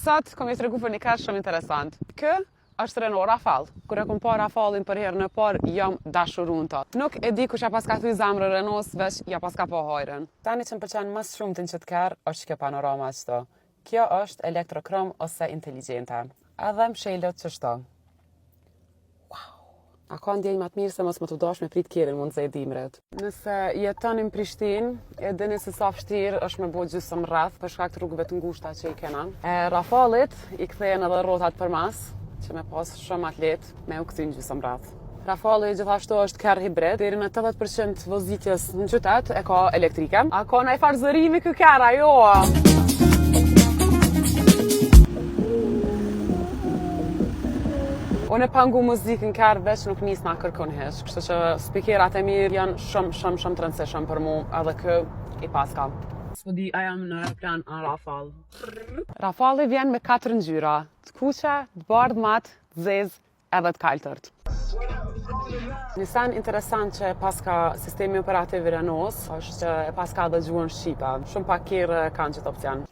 sot kom ju tregu për një kart shumë interesant. Kë është Renault Rafale. Kur e kom pa Rafalin për herën e parë, jam dashurun ta. Nuk e di kush ja paska thuj zamrën Renaults, veç ja paska pa hajrën. Tani që më pëlqen më shumë të në qëtë kerë, është kjo panorama qëto. Kjo është elektrokrom ose inteligjente. Edhe më shelët qështo. A ka ndjenjë më të mirë se mos më të dash me prit kjerin mund se e dimret. Nëse jetoni në Prishtinë, e dini se sa vështirë është me bo gjysmë rreth për shkak të rrugëve të ngushta që i kena. Rafalit i kthehen edhe rrotat përmas, që me pas shumë atlet me u kthy në gjysmë rreth. Rafali gjithashtu është kerr hibrid, deri në 80% vozitjes në qytet e ka elektrike. A ka ndaj farzërimi ky kerr, jo? Unë e pangu muzikën kërë veç nuk nis nga kërkon hesh, kështu që spikerat e mirë janë shumë të rëndësishëm për mu, edhe kë i paska. S'po di, a jam në aeroplan a Rafal. Rafali vjen me 4 ngjyra, të kuqe, të bardhë mat, të zezë edhe të kaltërt. Një sen interesant që paska sistemi operativ i Renaults është që e paska dhe gjuhën shqipe. Shumë pak kjerë kanë qëtë opcion.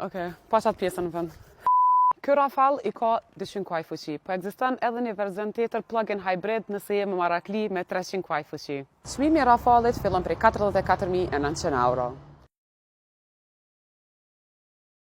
Okej, pa qatë pjesën në vend. Ky Rafale i ka 200 kuaj fuqi, po ekziston edhe një verzion tjetër plug-in hybrid nëse je me marakli me 300 kuaj fuqi. Çmimi i Rafalit fillon prej 44.900 euro.